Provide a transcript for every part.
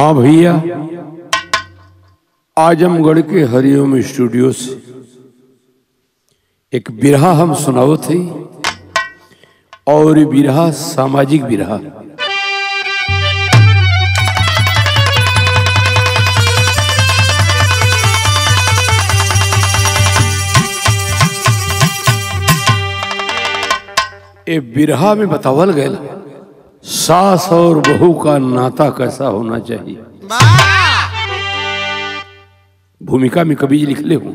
हाँ भैया, आजमगढ़ के हरिओम स्टूडियो से एक बिरहा हम सुनाओ थे और ये बिरहा सामाजिक बिरहा। ये बिरहा में बतावल गया सास और बहू का नाता कैसा होना चाहिए। भूमिका में कवि लिख ले हूं।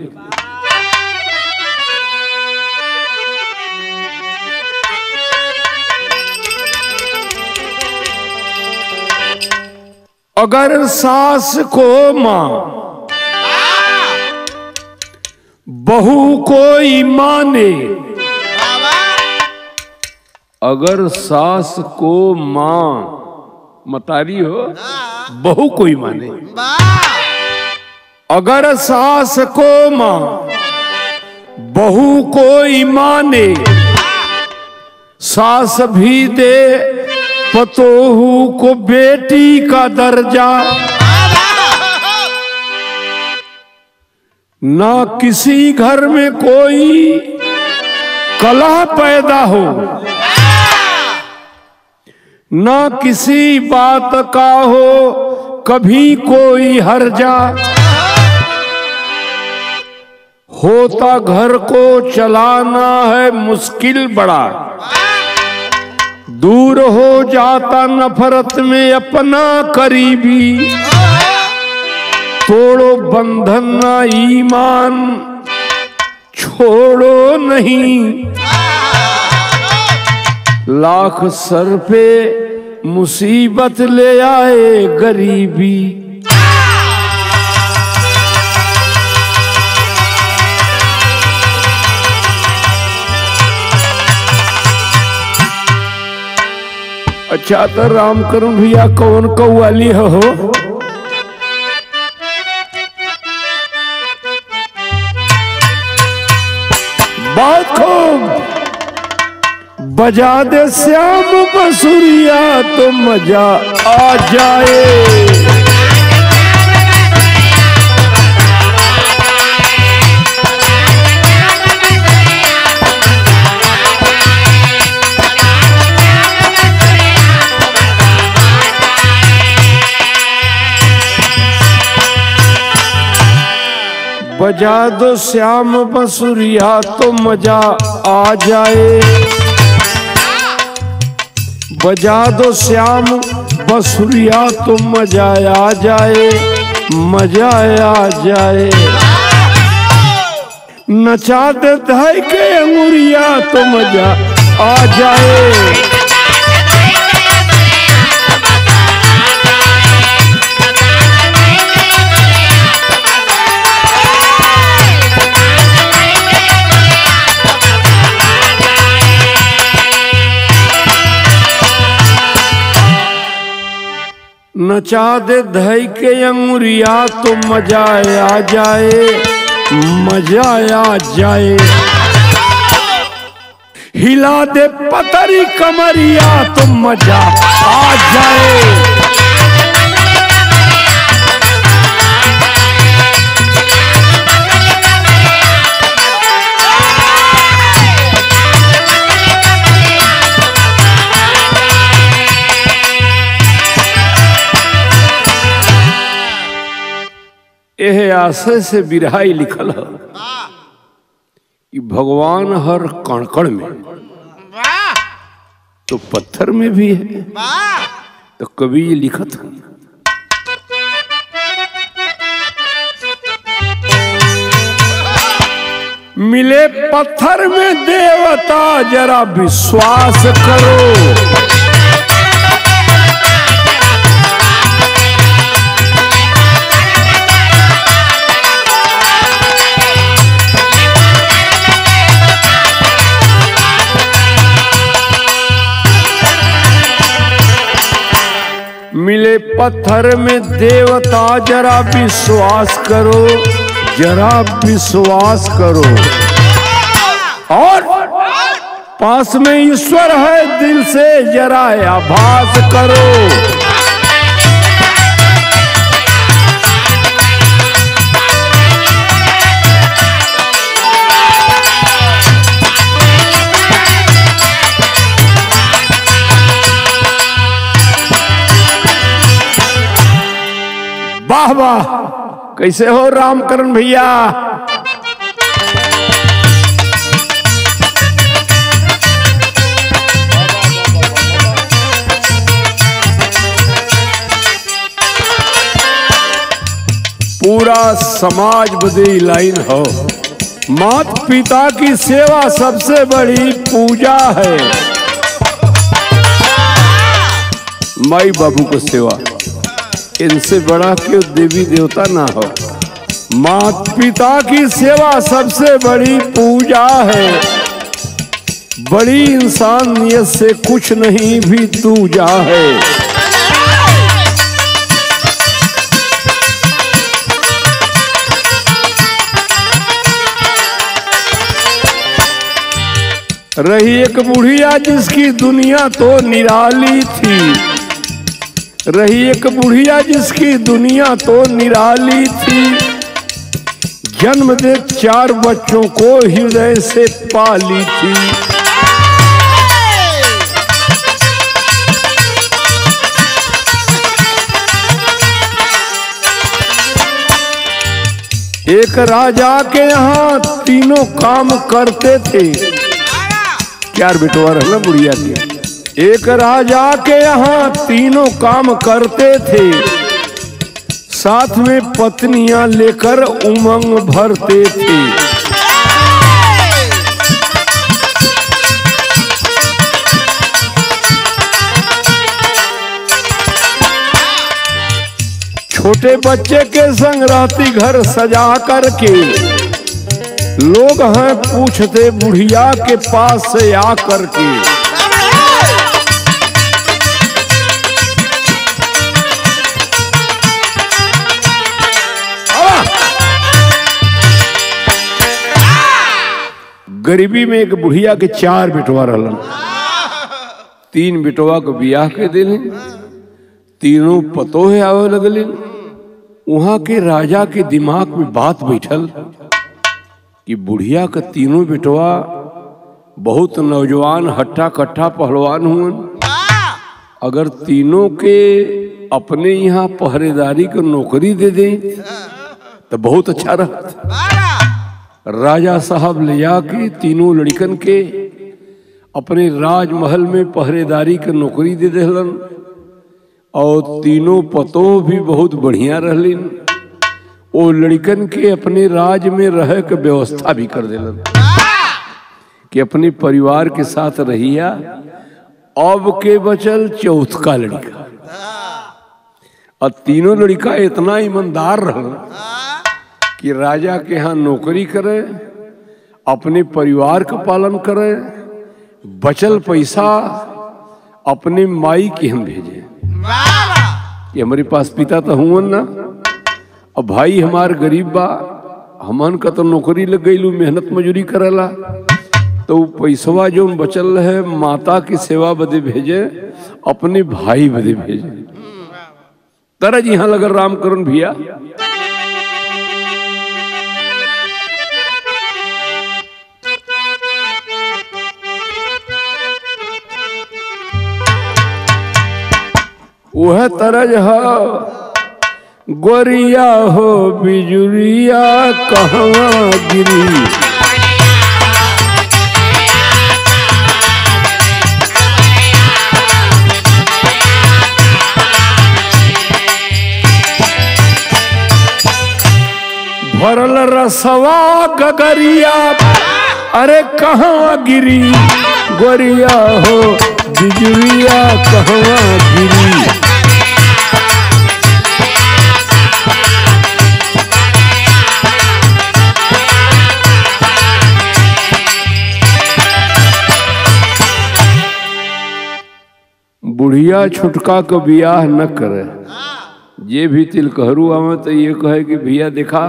अगर सास को मां बहू कोई माने, अगर सास को मां मतारी हो बहू कोई माने, अगर सास को मां बहू कोई माने, सास भी दे पतोहू को बेटी का दर्जा, ना किसी घर में कोई कलह पैदा हो, ना किसी बात का हो कभी कोई हर्जा, होता घर को चलाना है मुश्किल बड़ा, दूर हो जाता नफरत में अपना करीबी, तोड़ो बंधन ना ईमान छोड़ो नहीं, लाख सर पे मुसीबत ले आए गरीबी। अच्छा तो राम करूं भैया कौन कौवाली हो। बहुत खूब बजा दे श्याम बसुरिया तो मजा आ जाए, बजा दो श्याम बसुरिया तो मजा आ जाए, बजा दो श्याम बसुरिया तो मजा आ जाए, मजा आ जाए, नचा दे धाई के अंगुरिया तो मजा आ जाए, नचा दे धई के अंगुरिया तो मजा आ जाए, मजा आ जाए, हिला दे पतरी कमरिया तो मजा आ जाए, यह आशय से बिरहाई लिखल है कि भगवान हर कण-कण में तो पत्थर में भी है, तो कवि ये लिखत है मिले पत्थर में देवता जरा विश्वास करो, मिले पत्थर में देवता जरा विश्वास करो, जरा विश्वास करो, और पास में ईश्वर है दिल से जरा आभास करो, वाह वाह, कैसे हो रामकरण भैया? पूरा समाज बदे लाइन हो। माता पिता की सेवा सबसे बड़ी पूजा है। माई बाबू को सेवा, इनसे बड़ा क्यों देवी देवता ना हो। माता पिता की सेवा सबसे बड़ी पूजा है। बड़ी इंसानियत से कुछ नहीं भी दूजा है। रही एक बुढ़िया जिसकी दुनिया तो निराली थी। रही एक बुढ़िया जिसकी दुनिया तो निराली थी। जन्म दे 4 बच्चों को हृदय से पाली थी। एक राजा के यहाँ तीनों काम करते थे। 4 बेटवा रहना बुढ़िया के। एक राजा के यहाँ तीनों काम करते थे। साथ में पत्नियां लेकर उमंग भरते थे। छोटे बच्चे के संग राती घर सजा करके लोग हैं पूछते बुढ़िया के पास से आकर के। गरीबी में एक बुढ़िया के 4 बेटवा रहलन। 3 बेटवा को बियाह के दिले। तीनों पतोहे आवे लगलिन। वहां के राजा के दिमाग में बात बैठल कि बुढ़िया का तीनों बेटवा बहुत नौजवान हट्टा कट्ठा पहलवान हुए। अगर तीनों के अपने यहाँ पहरेदारी को नौकरी दे दे तो बहुत अच्छा रहता। राजा साहब ले जाके तीनों लड़कन के अपने राजमहल में पहरेदारी की नौकरी दे देलन। और तीनों पतों भी बहुत बढ़िया रहलिन। वो लड़कन के अपने राज में रह के व्यवस्था भी कर देलन कि अपने परिवार के साथ रहिया। अब के बचल 4था लड़का। और तीनों लड़का इतना ईमानदार रहा कि राजा के यहाँ नौकरी करे, अपने परिवार का पालन करे, बचल पैसा अपने माई के हम भेजे कि हमारे पास पिता तो हुआ ना। अब भाई हमार गरीब बा, हमन का तो नौकरी लग गई, मेहनत मजूरी करेला, तो पैसवा जो बचल है माता की सेवा बदे भेजे, अपने भाई बदे भेजे। तरज यहाँ लगा रामकरण भैया। वह तरज है गोरिया हो बिजुरिया कहवा गिरी। भरल रसवा गगरिया अरे कहाँ गिरी। गोरिया हो बिजुरिया कहवा गिरी। बुढ़िया छुटका को बियाह न करे। ये भी तिलकहरू आवे तो ये कहे कि भैया देखा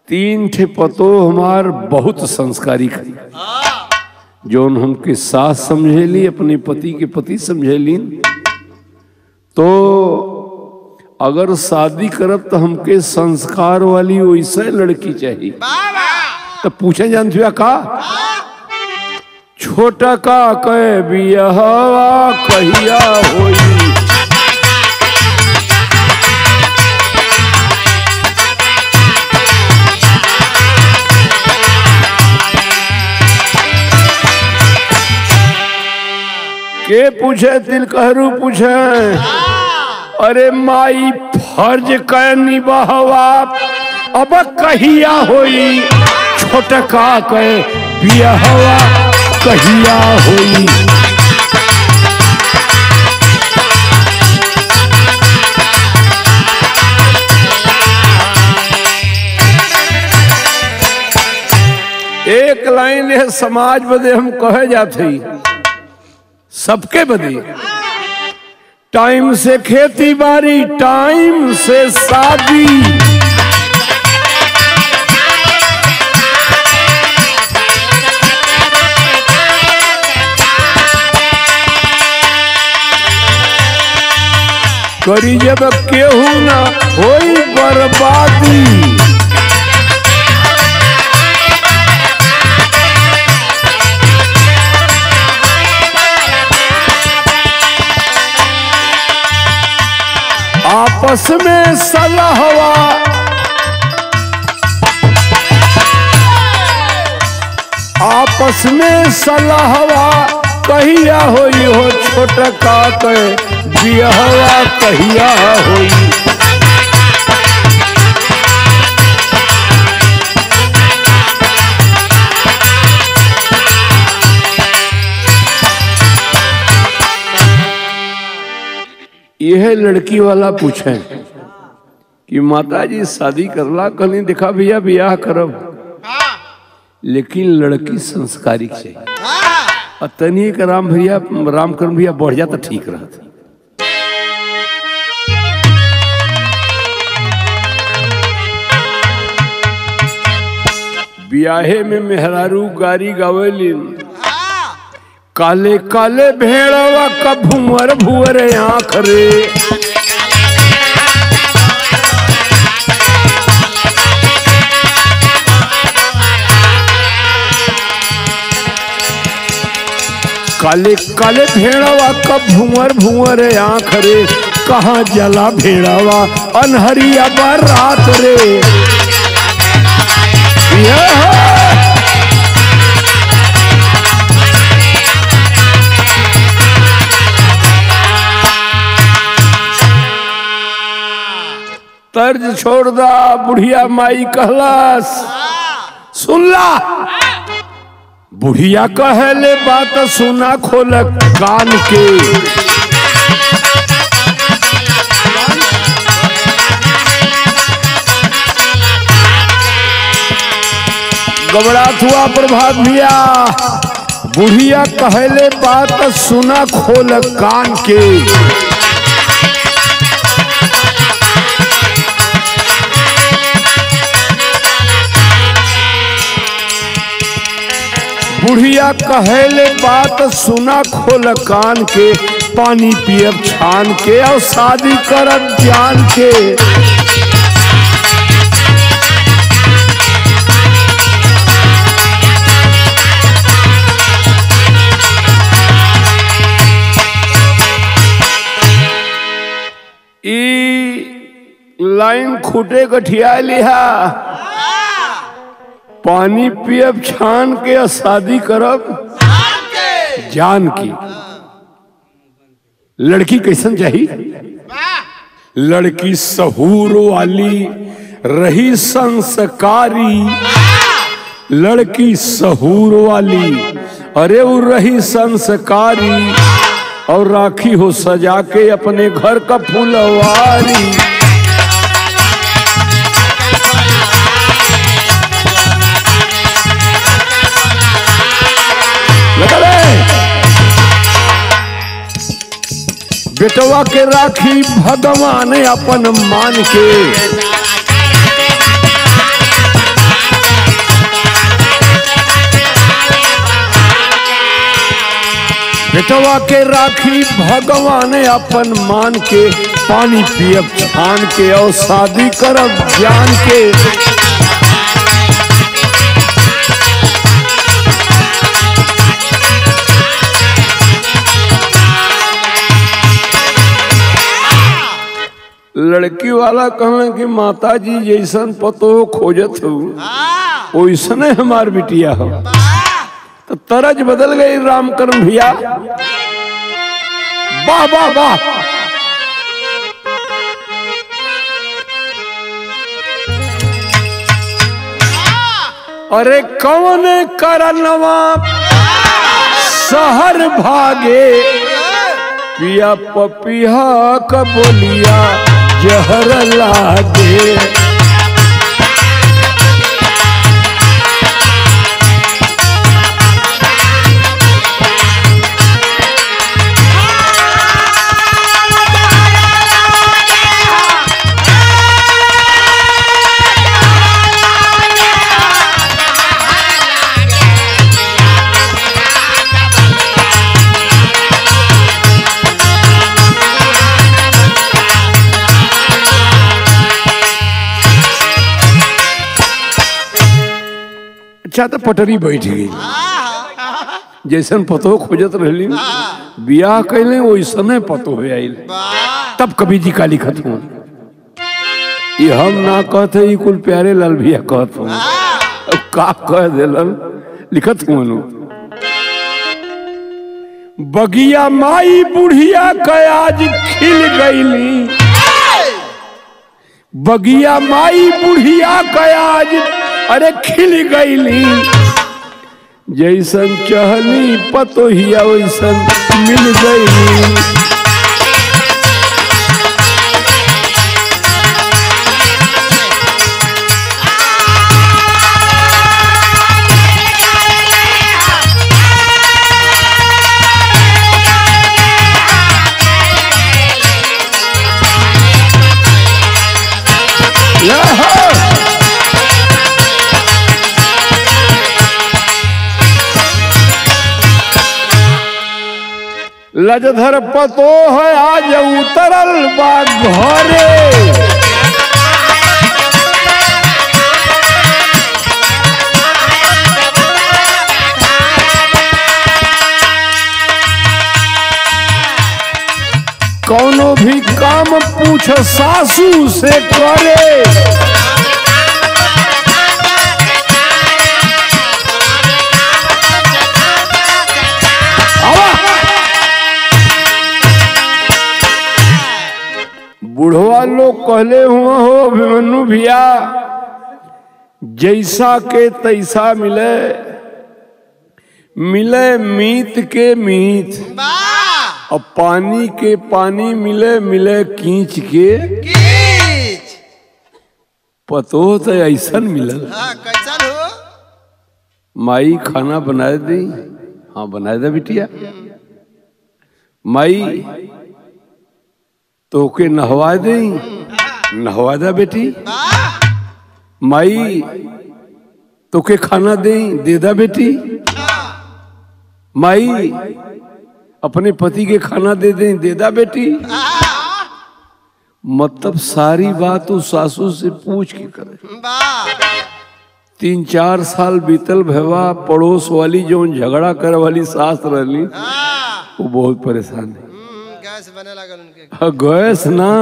3 ठे पतो हमार बहुत संस्कारी खरी, जोन हमके सास समझेली, अपने पति के पति समझेली। तो अगर शादी करब तो हमके संस्कार वाली वैसे लड़की चाहिए। तो पूछे जानते का छोटा का कह बियाहवा कहिया होई। के पूछे तिलकहरू पूछे, अरे माई फर्ज कै निभावा अब कहिया होई, छोटका कै बियाहवा कहिया होई। एक लाइन है समाज बदे हम कहे जाते, सबके बदे, टाइम से खेती बाड़ी, टाइम से शादी, करी जब केहू ना होई बर्बादी, आपस में सलाहवा, आपस में सलाहवा कहिया होई हो, छोटका के बियाहवा कहिया होई। यह लड़की वाला पूछे कि माताजी शादी करला, कहीं देखा भैया ब्याह करब, लेकिन लड़की संस्कारिक चाहिए। तनी का रामकरण भैया बढ़ जाता ठीक रहता। ब्याहे में मेहरारू गारी गावेलिन, काले काले भेड़वा का भुवर भुवर आँख रे, काले काले भेड़वा का भुवर भुवर आँख रे, कहाँ जला भेड़वा अनहरिया बारात रे। तर्ज छोड़ दा, बुढ़िया माई कहलास, सुनला बुढ़िया कहले बात सुना खोल कान के, घबरात हुआ प्रभात भैया, बुढ़िया कहले बात सुना खोल कान के, बुढ़िया कहले बात सुना खोल कान के, पानी पियब छान के और शादी करब जान के। लाइन खूटे गठिया लिहा, पानी पियब छान के और शादी करब जान की। लड़की कैसन चाहिए? लड़की सहूर वाली रही संस्कारी, लड़की सहूर वाली, अरे वो रही संस्कारी और राखी हो सजा के अपने घर का फुलवारी। बेटवा के राखी भगवान अपन मान के, बेटवा के राखी भगवान अपन मान के, पानी पियब छान के और शादी करब जान के। लड़की वाला कहना कि माता जी जैसन पतो खोजत हो वैसने हमार बिटिया हो। तो तरज बदल गई रामकरण भैया। वाह वाह वाह। अरे कौन करनवा शहर भागे, पिया पपिया का बोलिया जहर लागे। अच्छा तो पटरी बैठ गई, जैसन पतो खोजत रहली बियाह कैले वैसने पतो हो आइल। तब कवि जी का लिखत हूँ, ये हम ना कहते ही कुल प्यारे लाल भैया कहत हूँ, का कह दिलन लिखत हूँ। बगिया माई बुढ़िया कयाज खिल गईली, बगिया माई बुढ़िया कयाज अरे खिल गईली, जैसन चहली पतोहिया वैसन मिल गईली। लजधर पतो है आज उतरल बा घरे, कौनो भी काम पूछ सासू से करे, बुढ़वा लोग कहले हुआ हो अभिमन्यु भैया, जैसा के तैसा मिले, मिले मीत के मीत, और पानी के पानी मिले, मिले कींच के कींच। पतो तो ऐसा मिलल। कैसा हो माई खाना बनाए दी, हाँ बनाए दे बिटिया। माई तो के नहवा दे, नहवा दे बेटी। माई तो के खाना दे, दे दा बेटी। माई अपने पति के खाना दे दे, दे दा बेटी। मतलब सारी बात उस सासू से पूछ के करे। 3-4 साल बीतल भैया, पड़ोस वाली जो झगड़ा करे वाली सास रही वो बहुत परेशान है। गैस बने लगल उनके, गैस ना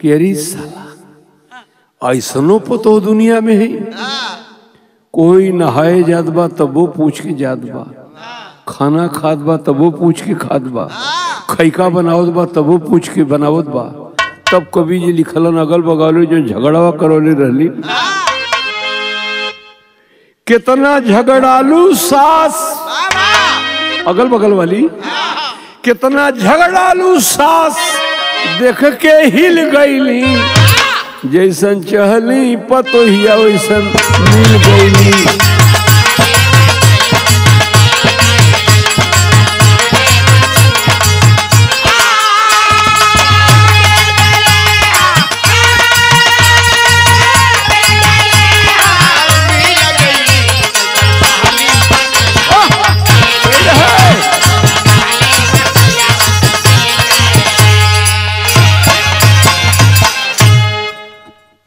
केरी साला ऐसनो पतो दुनिया में है। कोई नहाए जात बा तबो पूछ के जात बा, खाना खात बा तबो पूछ के खात बा, खैका बनावत बा तबो पूछ के बनावत बा। तब कवि जी लिखलन अगल बगल जो झगड़वा करौले रहली, कितना झगड़ालू सास अगल बगल वाली, कितना झगड़ालू सास देख के हिल गईली, जैसन चहली पतोहिया वैसन मिल गईली।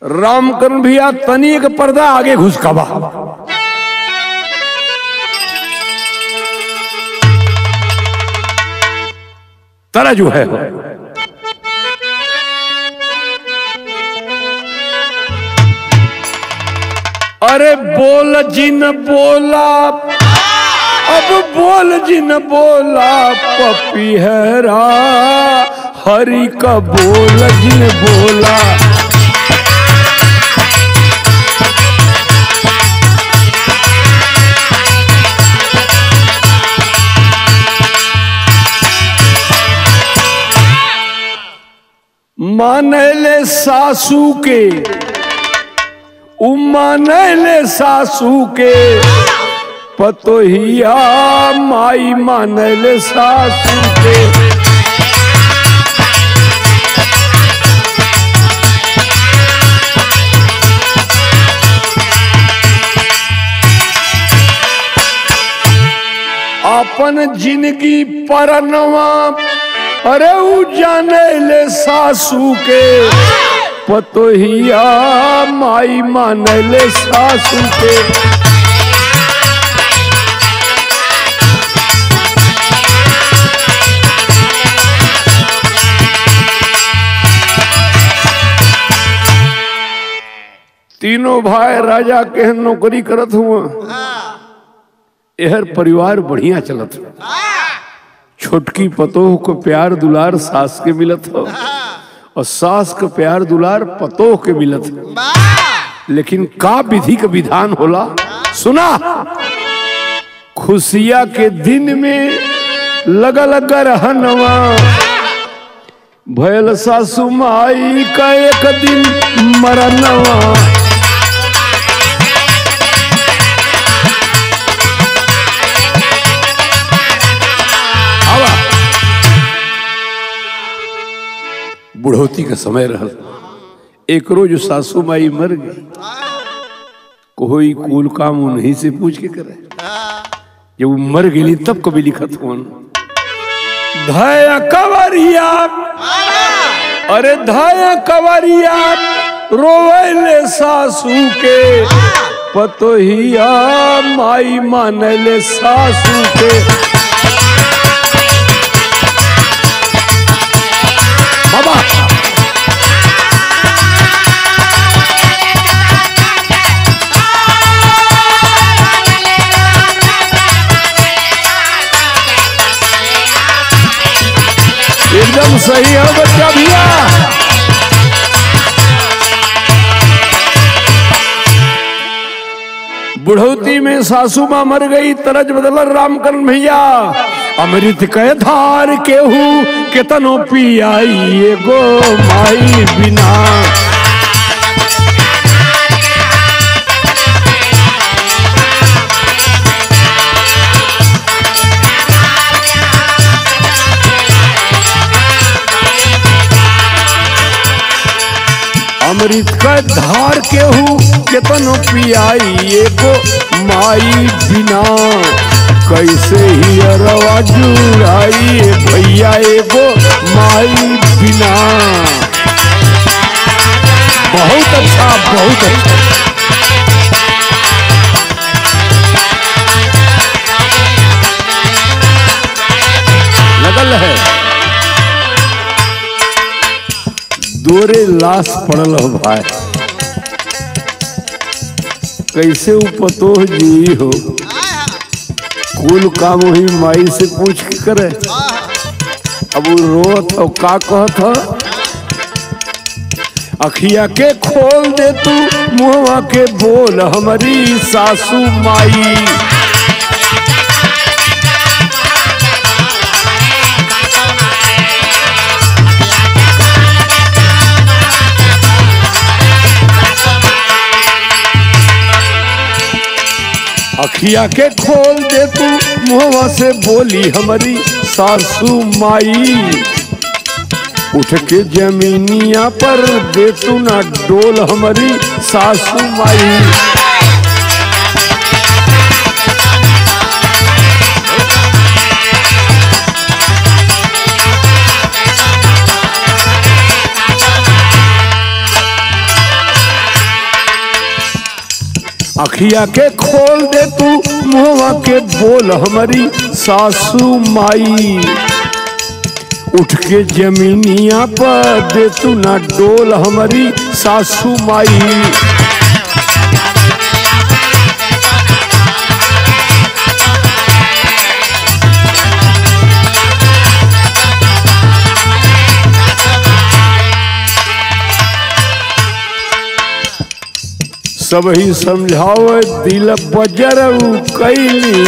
रामकरण भैया तनी एक पर्दा आगे घुसकावा। तरह जो है अरे बोल जिन बोला अब बोल जिन बोला पपीहरा, हरि का बोल जिन बोला। मानले सासू के, मानले सासू के, पतोहिया माई मानले सासू के। अपन जिंदगी परनवा, अरे उ जाने ले सासू के, पतोहिया माई माने ले सासू के। तीनों भाई राजा के नौकरी करत हुआ, एहर परिवार बढ़िया चलत हुआ। छोटकी पतोह को प्यार दुलार सास के मिलत हो, और सास का प्यार दुलार पतोह के मिलत हो। लेकिन का विधि का विधान होला सुना। खुशिया के दिन में लगल गरहनवा, भयल सासू माई का एक दिन मरनवा। बुढ़ौती का समय रहा। एक रोज सासू माई मर गई, कोई कुल काम उन्हीं से पूछ के करे। जब वो मर गई तब कभी लिखत हुआ, धाया कवरिया, अरे धाया कवरिया, रोवैले सासू के, पतोहिया माई मानले सासू के। बाबा एकदम सही है बच्चा भैया। बुढ़ौती में सासू मां मर गई, तरज बदल रामकरण भैया। अमृत के धार केहू केतनो पियाई, एगो माई बिना। अमृत का धार केहू केतनो पियाई, एगो माई बिना। कैसे ही अरवा जुड़ाई भैया, एगो माई बिना। बहुत अच्छा, बहुत अच्छा। लगल है दोरे लाश पड़ल हो भाई, कैसे वो पतोह जी हो, कुल काम वही माई से पूछ के करे। अब वो रोत हो, का कहत हो, अखिया के खोल दे तू मुहवा के बोल हमारी सासू माई। अखिया के खोल दे तू मुहवा से बोली हमारी सासू माई। उठ के जमीनिया पर दे तू ना डोल हमारी सासू माई। अखिया के खोल दे तू मुहवा के बोल हमारी सासू माई। उठ के जमीनिया पर दे तू ना डोल हमारी सासू माई। सब ही समझाओ दिल बजर कैली।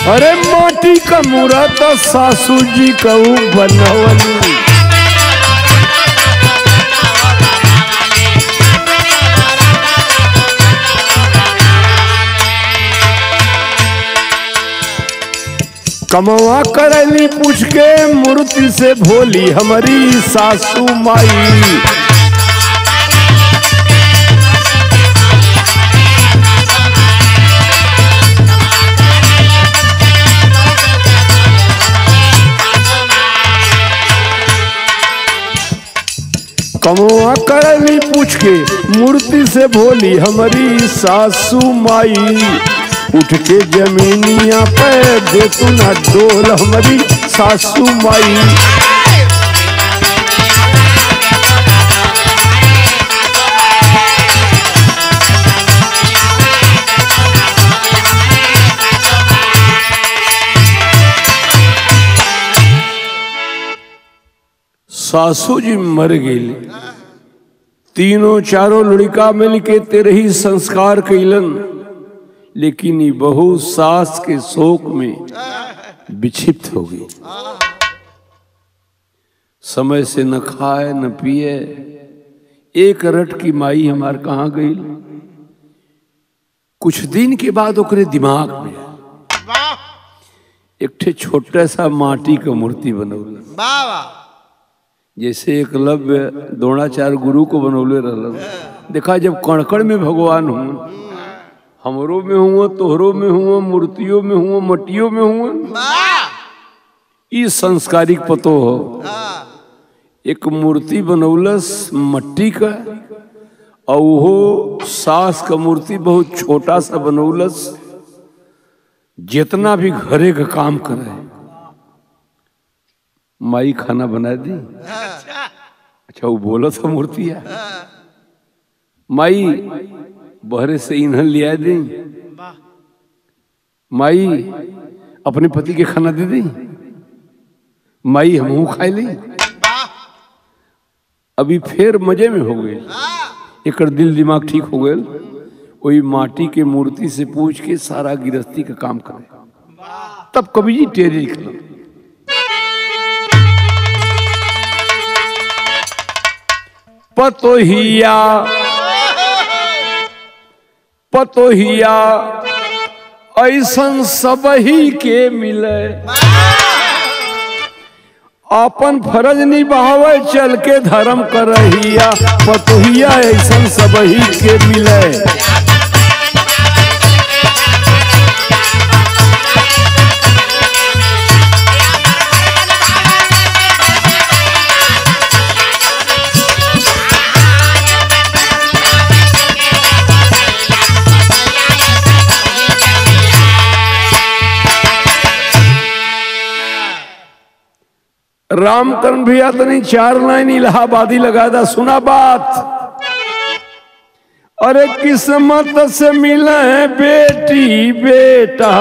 अरे माटी का मूरत सासू जी कहू बनवली। कमवा करली पूछ के मूर्ति से भोली हमारी सासू माई। कमवा करली पूछ के मूर्ति से भोली हमारी सासू माई। उठ के जमीनिया पे दे तू ना डोल हमारी सासू माई। सासू जी मर गई। तीनों चारों लड़का मिल के तेरे ही संस्कार कैलन, लेकिन ये बहू सास के शोक में विक्षिप्त हो गई। समय से न खाए न पिए। एक रट की माई हमार कहाँ गई। कुछ दिन के बाद ओकरे दिमाग में एक ठे छोटा सा माटी का मूर्ति बनौल। जैसे एकलव्य द्रोणाचार्य गुरु को बनौले रहल। देखा जब कणकण में भगवान हूँ, हमरों में हुआ, तोहरों में हुआ, मूर्तियों में हुआ, मटियों में हुआ। इस संस्कारिक पतो हो। एक मूर्ति बनौलस मट्टी का, और वो सास का मूर्ति बहुत छोटा सा बनौलस। जितना भी घरे का काम करे, माई खाना बना दी। अच्छा वो बोला था मूर्ति है माई बहरे से ईंधन लिया दी। माई अपने पति के खाना दे दी। माई हमहू खाए ली। अभी फिर मजे में हो गए। एक दिल दिमाग ठीक हो गए। वही माटी के मूर्ति से पूछ के सारा गृहस्थी का काम करे। तब कभी जी टेरी निकला। पतोहिया पतोहिया ऐसन सब ही के मिले। अपन फर्ज निभावे चल के धर्म करहिया। पतोहिया ऐसन सब ही के मिले। रामकरण भैया तनी 4 लाइन इलाहाबादी लगा दा। सुना बात। अरे किस्मत से मिला है बेटी बेटा।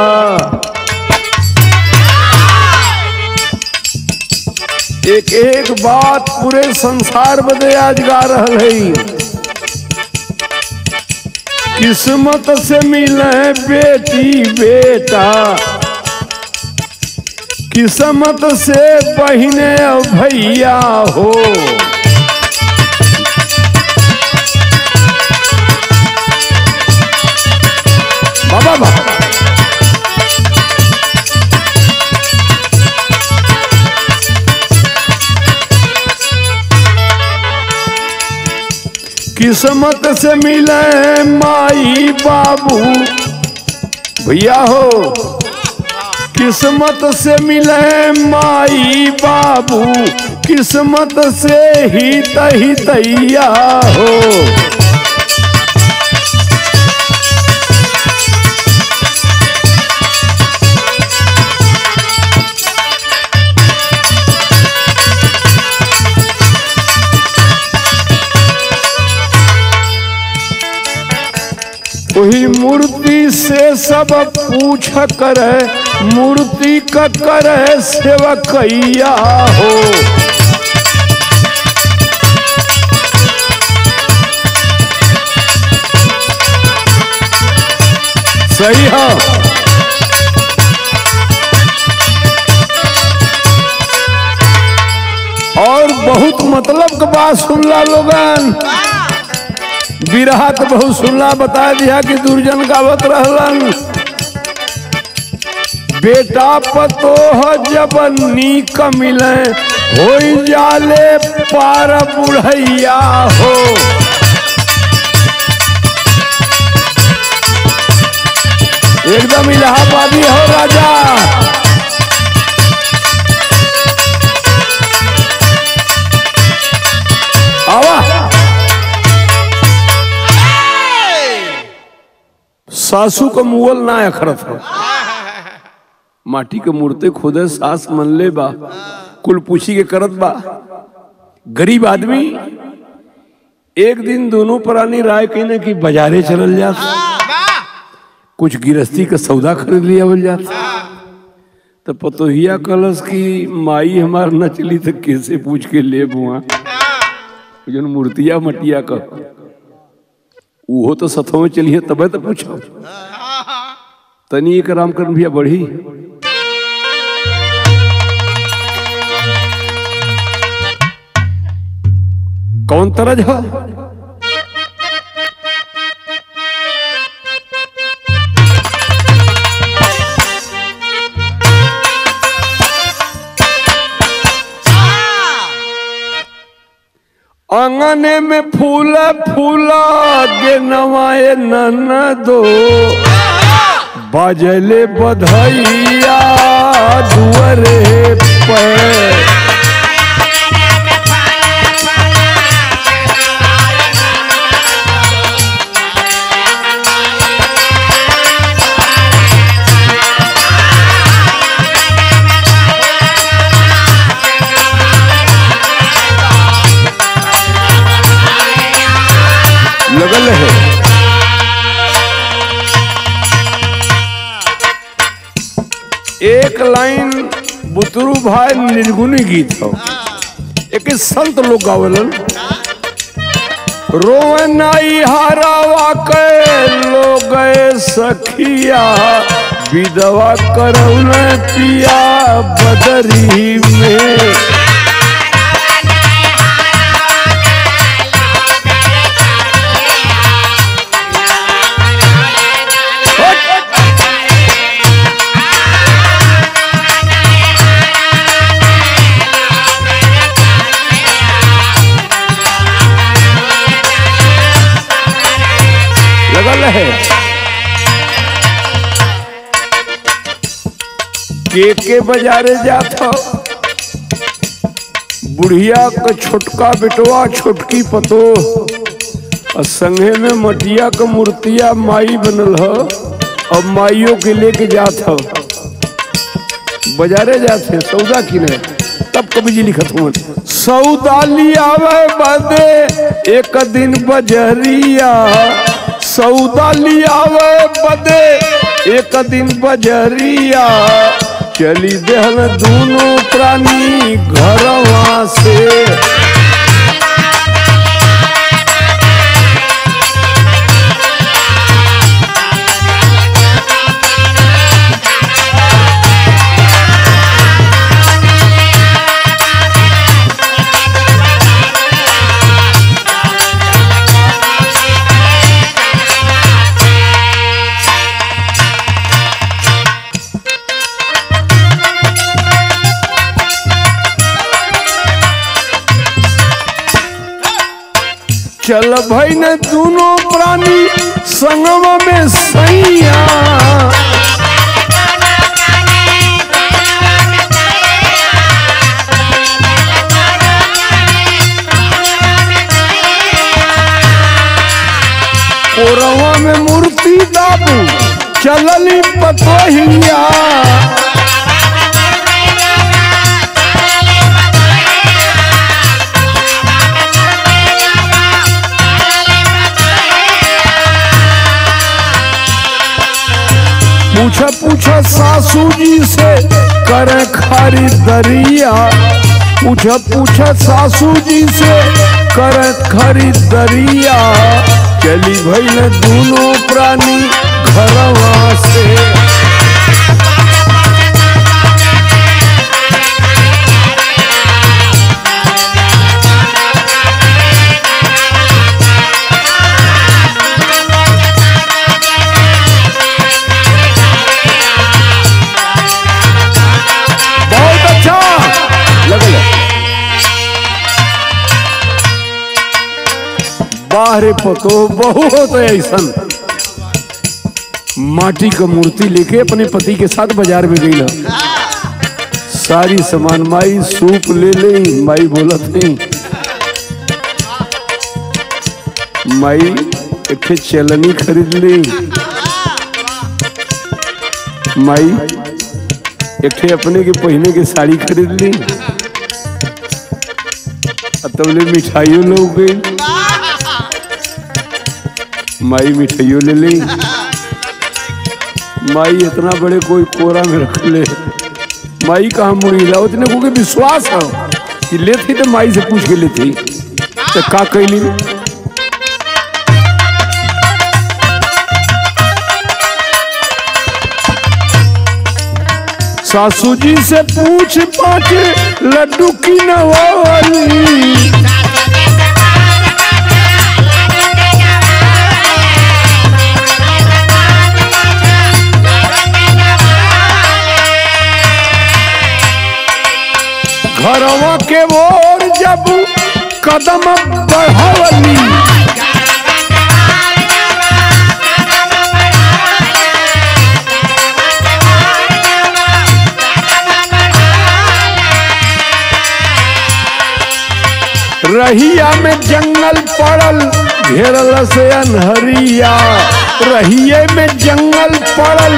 एक एक बात पूरे संसार बदे आज गा रहल है। किस्मत से मिला है बेटी बेटा। किस्मत से बहिने भैया हो। बाबा बाबा किस्मत से मिले माई बाबू भैया हो। किस्मत से मिले माई बाबू। किस्मत से ही तैया हो। वही मूर्ति से सब पूछ करे, मूर्ति का करे सेवकैया हो। सही है। और बहुत मतलब का बात सुनला लोगन, बिरहा तो बहुत सुनला, बता दिया कि दुर्जन गावत रहलन, बेटा पतोह जब नीक मिले हो जाले पार बुढ़ैया हो। एकदम इलाहाबादी हो राजा। आवा सासू का मुअल ना अखरत हो, माटी के मूर्ते खोदे सास मन ले बा, कुल पूछी के करत बा। गरीब आदमी एक दिन दोनों प्राणी राय कहने की बाजारे चलल जात, कुछ गिरस्ती का सौदा खरीद लिया बल जाता। तो पतोहिया कलश की माई हमार न चली तो कैसे पूछ के ले बुआ, जो मूर्तिया मटिया का वो तो सथों में चलिए तबे तो पूछो। तनी एक राम कर भैया बढ़ी। कौन तरज है? आंगने में फूला फूला गे नवाए ननदो, बाजले बधैया दुअरे पे। लगल है एक लाइन बुतरू भाई निर्गुणी गीत हो, एक संत लोग गावलन, रोवनाई हरावा के लोग सखिया, विधवा करौन पिया बदरी में। लगल है के बाजारे जाता, बुढ़िया का छोटका बेटवा छोटकी पतो और संगे में मटिया का मूर्तिया माई बनल हो, और माइयों के लेके जात हो बाजारे जाते सौदा किने। तब कभी जी लिखत हूँ सौदा लियावे बदे एक दिन बजरिया, सौदा लियावे बदे एक दिन बजरिया, चली देहल दोनों प्राणी घरवा से। चल भाई ने दोनों प्राणी संगम में सैया, कोरवा में मूर्ति दाबू चलली पतोहिया, पूछा सासू जी से करे खरीदरिया, पूछा सासू जी से करे खरीदरिया, चली भइल दोनों प्राणी घरवा से। बाहरे पतो बहुत ऐसन माटी का मूर्ति लेके अपने पति के साथ बाजार में गई। सारी सामान माई सूप ले ले, माई बोलत नहीं, माई एक चलनी खरीद ली, माई एक अपने के पहने के साड़ी खरीद ली, तबले मिठाइयों लोग गई, माई मिठाइयों ले ली, माई इतना बड़े कोई कोरा में रख ले, माई कहाँ मुड़ी ला, उतने को विश्वास है कि लेती तो माई से पूछ के लेती तो का कैली। सासू जी से पूछ पाछ लड्डू की नवाली, घरवा के ओर जब कदम बढ़ावली, रहिया में जंगल पड़ल घेरल से अनहरिया, रहिए में जंगल पड़ल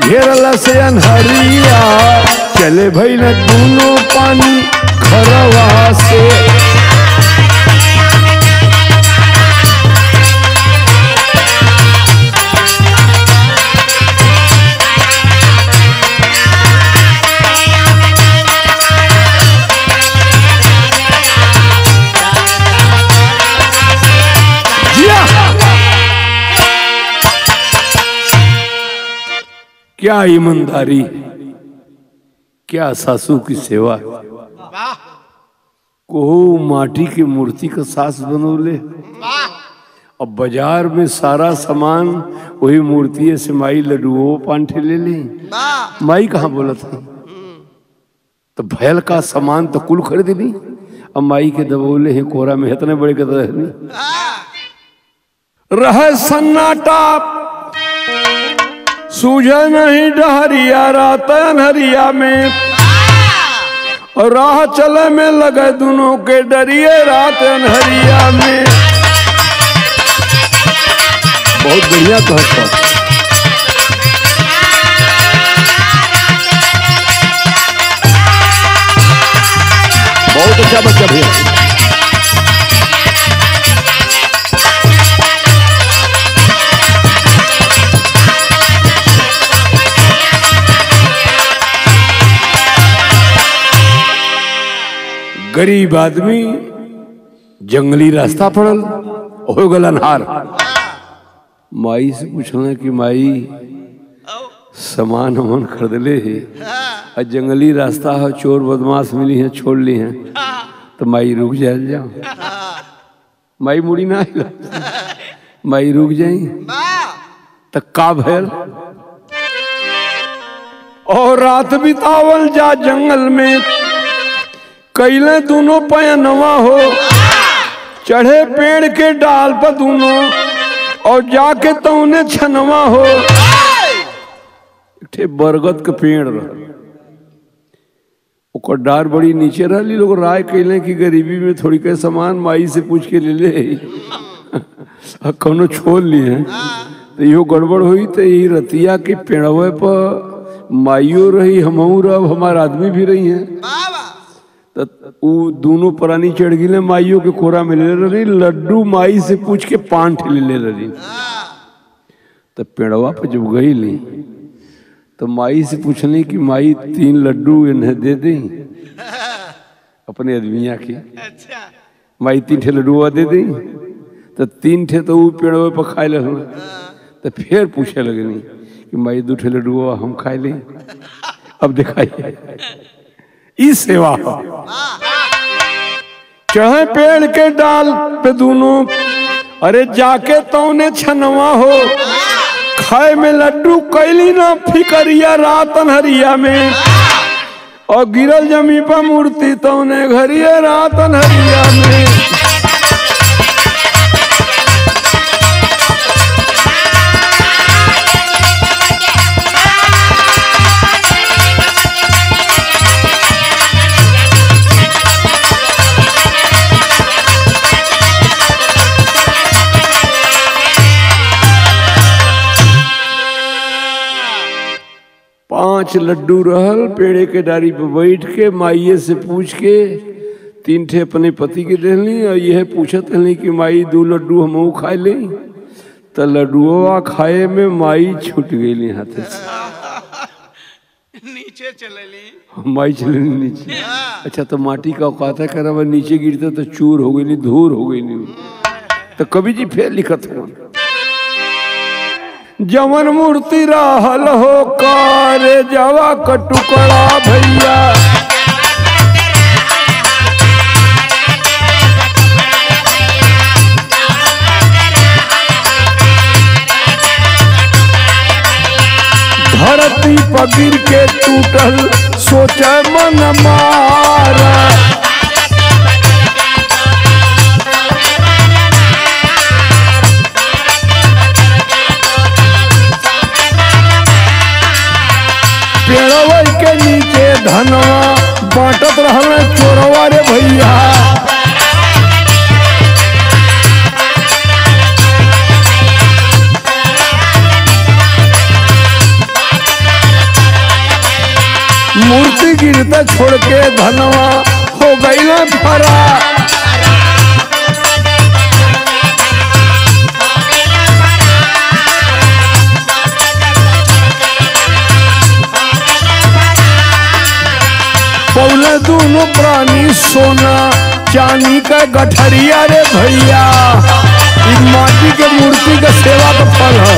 घेरल से अनहरिया, चले भइल दोनों पानी घरवा से। क्या ईमानदारी, क्या सासू की सेवा, कोहू माटी की मूर्ति का सास बनोले, अब बाजार में सारा सामान वही मूर्ति से माई लड्डुओ पांठे ले ली, माई कहाँ बोला था, तो भैल का सामान तो कुल खरीद ली, अब माई के दबोले हैं कोरा में, इतने बड़े के रहे सन्नाटा, सूझे नहीं डहरिया रात अनहरिया में, और राह चले में लगे दोनों के डरिए रात अनहरिया में। बहुत बढ़िया कहता, बहुत अच्छा बच्चा भैया। गरीब आदमी जंगली रास्ता पड़ल, हो गल अनहार, माई से पूछना कि माई सामान वामान खरीद ले है, जंगली रास्ता है, चोर बदमाश मिली है, छोड़ ली है, तो माई रुक जाओ, माई मुड़ी ना आएगा, माई रुक जाई तो का भैल, और रात बितावल जा जंगल में, कैले दोनों पयनवा हो, चढ़े पेड़ के डाल पर दोनों, और जाके तो उन्हें छनवा हो, एक बरगद के पेड़ रहा, ओकर डार बड़ी नीचे रही, लोग राय कैले कि गरीबी में थोड़ी के सामान माई से पूछ के ले ले, कौनो छोड़ लिए तो यो गड़बड़ हुई, तो यही रतिया के पेड़वे पर माइयो रही, हमहू रह, हमारे आदमी भी रही हैं, तो दोनों प्राणी चढ़ गए, माइयों के कोरा में ले रही, लड्डू माई से पूछ के पांठ ले रही, तो पेड़वा पर जब गई ली तो माई से पूछनी कि माई 3 लड्डू इन्हें दे दी अपने अदमिया की। अच्छा माई 3 ठे लड्डुआ दे दी तो 3 ठे तो वो पेड़वे पर खाए लग। तो फिर पूछे लगनी कि माई 2 ठे लड्डुआ हम खाए ली। अब दिखाइए इस सेवा चाहे पेड़ के डाल पे दोनों, अरे जाके तौने छनवा हो खाए में लड्डू कैली ना फिकरिया रात अनहरिया में, और गिरल जमी पर मूर्ति तौने घरिया रात अनहरिया में। पांच लड्डू रहल पेड़े के डारी पे बैठ के माइये से पूछ के 3 ठे अपने पति के दे ली, और यह पूछत हली कि माई 2 लड्डू हम खाए ली। तो लड्डुआ खाए में माई छूट गई हाथ से, नीचे चले ली माई चले नीचे। अच्छा तो माटी का औकात है कर नीचे गिरता तो चूर हो गई, धूर हो गई। तो कवि जी फिर लिखत हो जवन मूर्ति रहल हो कारे जवा का टुकड़ा भैया, धरती पर गिर के टूटल सोचे मन मारा, पेड़वा के नीचे धनवा बांटत रहल चोरवा रे भैया। मूर्ति गिरता छोड़ के धनवा हो गई ना फरा, पौले दोनों प्राणी सोना चांदी का गठरिया रे भैया। इस माटी के मूर्ति का सेवा का फल है।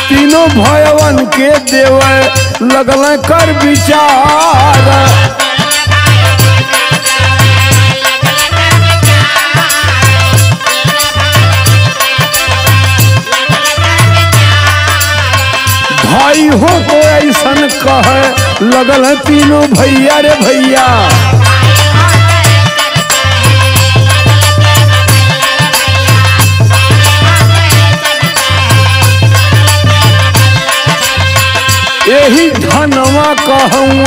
तीनों भयवन के देवे लगल कर विचार, भाई हो तो ऐसन कहे लगल है तीनों भैया रे भैया। यही धनवा कहूँ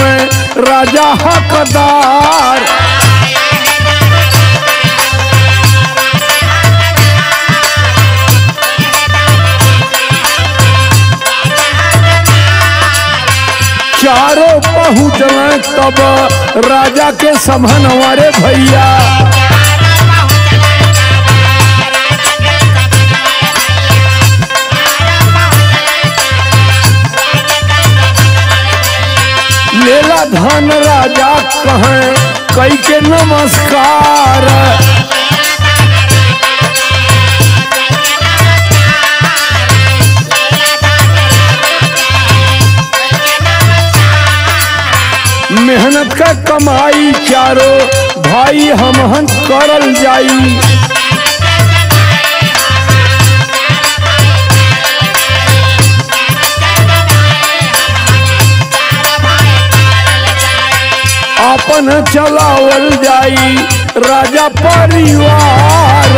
राजा हकदार, चारों पहुँचल तब राजा के समनवा रे भैया। लेला धन राजा कहें कई के नमस्कार, मेहनत का कमाई चारों भाई हम करल जाई। अपन चलावल जाई राजा परिवार,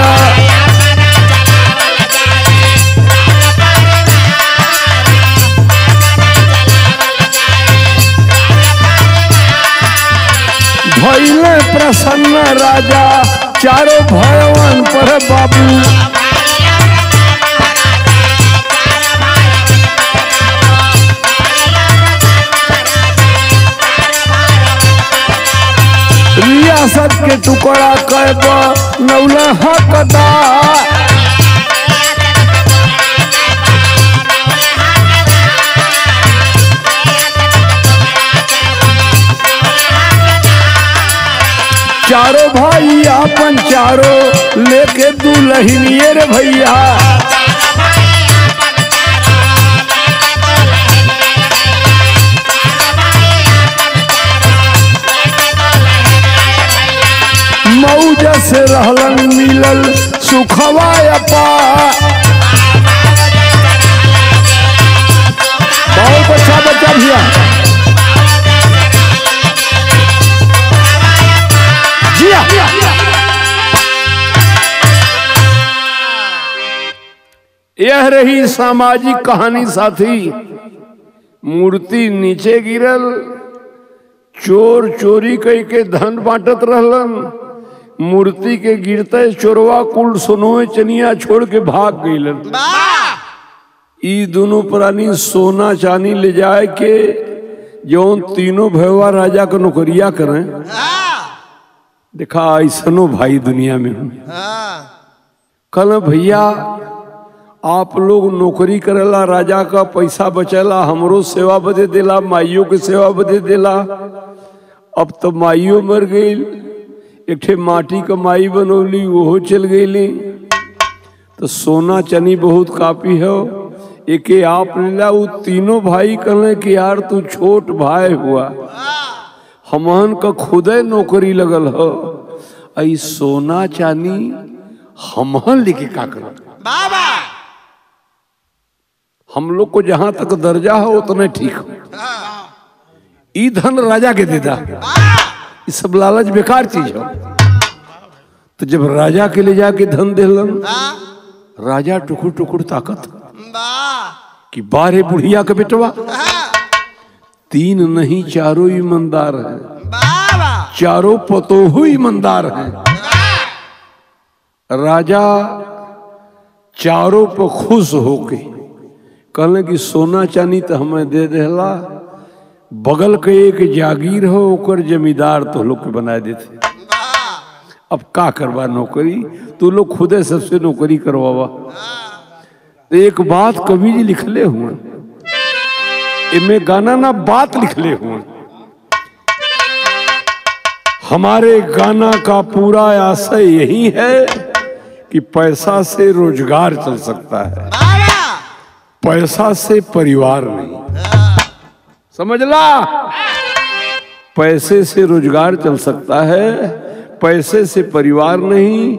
भइले प्रसन्न राजा चारों भयवन पर बाबू। रियासत कागज के टुकड़ा कैब नौला हकदार। चारों भाई अपन चारों लेके दुल्हनिए रे भैया। मौज से रहलन मिलल सुखवा अपार। बहुत अच्छा बच्चा भैया। यह रही सामाजिक कहानी साथी। मूर्ति नीचे गिरल, चोर चोरी कई के धन बांटत रहलन। मूर्ति के गिरते चोरवा कुल सोनोए चनिया छोड़ के भाग गईलन। ई दोनों प्राणी सोना चांदी ले जाए के जौन तीनों भैया राजा का नौकरिया करें। देखा ऐसनो भाई दुनिया में हूं। कल भैया आप लोग नौकरी करेला, राजा का पैसा बचेला, हमरो सेवा बदे देला, माइयों के सेवा बदे देला। अब तो माइयों मर गई, एक ठे माटी का माई बनौली वो चल गईली। तो सोना चनी बहुत काफी है। एक आप लेला। वो तीनों भाई कहले कि यार तू छोट भाई हुआ, हमहन का खुदे नौकरी लगल हो, आई सोना चांदी हमहन लेके का कर बाबा। हम लोग को जहां तक दर्जा हो उतने ठीक हो। ई धन राजा के देदा, ये सब लालच बेकार चीज हो। तो जब राजा के ले जाके धन दिलन, राजा टुकुर टुकुर ताकत कि बारे बुढ़िया के बेटवा। तीन नहीं चारों ईमानदार हैं, चारों पतोहू ईमानदार हैं। राजा चारों पर खुश होके कहले कि सोना चांदी तो हमें दे देला, बगल के एक जागीर हो ओकर जमींदार तो लोग के बना देते। अब का करवा नौकरी, तू लोग खुदे सबसे नौकरी करवावा। तो एक बात कवि जी लिखले हुए, इनमें गाना ना बात लिखले हुए। हमारे गाना का पूरा आशय यही है कि पैसा से रोजगार चल सकता है, पैसा से परिवार नहीं। समझ ला, पैसे से रोजगार चल सकता है, पैसे से परिवार नहीं।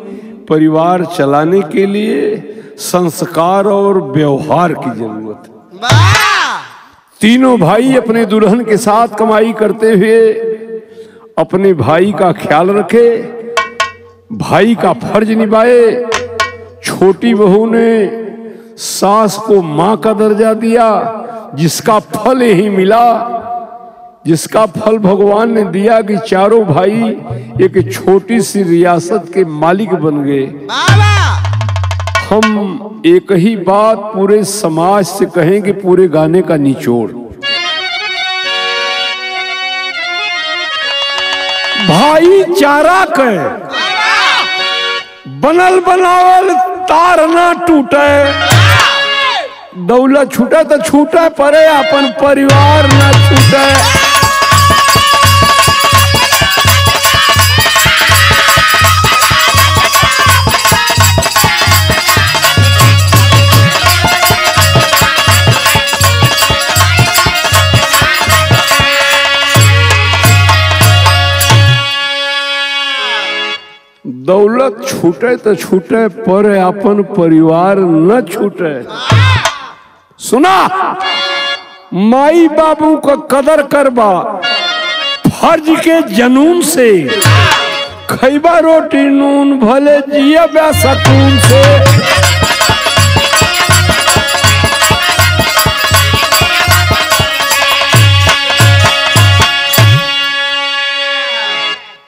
परिवार चलाने के लिए संस्कार और व्यवहार की जरूरत है। तीनों भाई अपने दुल्हन के साथ कमाई करते हुए अपने भाई का ख्याल रखे, भाई का फर्ज निभाए। छोटी बहू ने सास को मां का दर्जा दिया, जिसका फल यही मिला, जिसका फल भगवान ने दिया कि चारों भाई एक छोटी सी रियासत के मालिक बन गए। हम एक ही बात पूरे समाज से कहेंगे, पूरे गाने का निचोड़। भाईचारा के बनल बनावल तार ना टूटे। दौलत छूटे तो छूटे, परे अपन परिवार ना छूटे। दौलत छूटे तो छूटे, पर अपन परिवार न छूटे। सुना, माई बाबू का कदर करबा फर्ज के जनून से। खैबा रोटी नून भले जिया बा सकून से।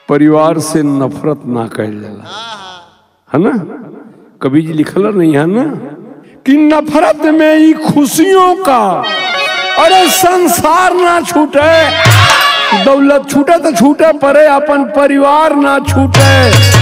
परिवार से नफरत ना कह जाला, है ना। कभी जी लिखल नहीं है ना कि नफरत में ही खुशियों का अरे संसार ना छूटे। दौलत छूटे तो छूटे परे अपन परिवार ना छूटे।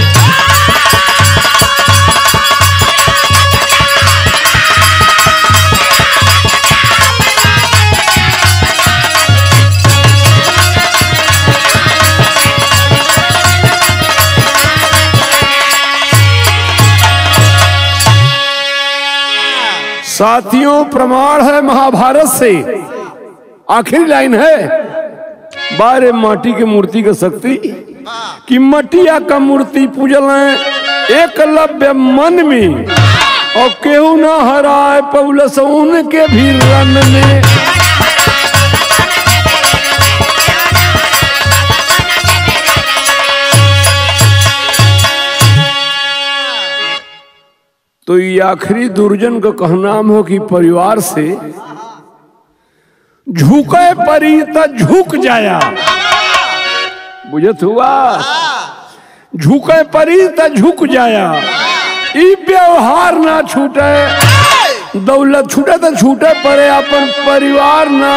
साथियों, प्रमाण है महाभारत से, आखिरी लाइन है, बारे माटी के मूर्ति का शक्ति कि मटिया का मूर्ति पूजल एकलव्य मन में और केहू न हराए पौलुस उनके भी रन में। तो ये आखिरी दुर्जन का कहनाम हो कि परिवार से झुके परी त झुक जाया, बुझत हुआ, झुके परी त झुक जाया, ई व्यवहार ना छूटे, दौलत छूटे तो छूटे परे अपन परिवार ना।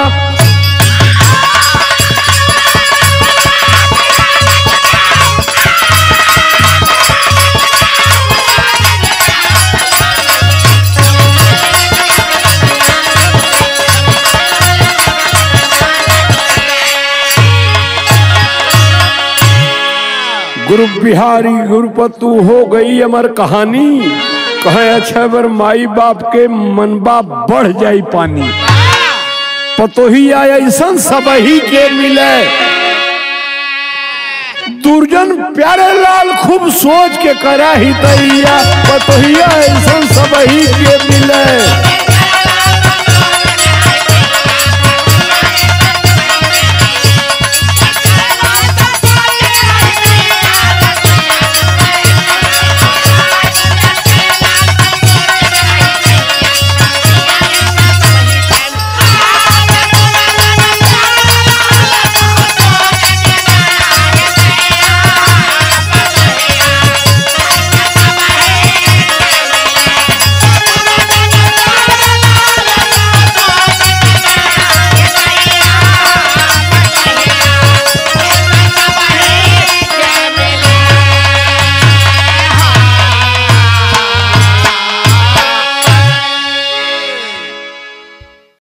गुरु बिहारी गुरुपतु हो गई अमर कहानी, कहे अच्छा बर माई बाप के मनबा बढ़ जाई पानी, पतोही आया ऐसा सब ही के मिले, दुर्जन प्यारे लाल खूब सोच के करा ही तैया, पतोही ऐसा सब ही के मिले।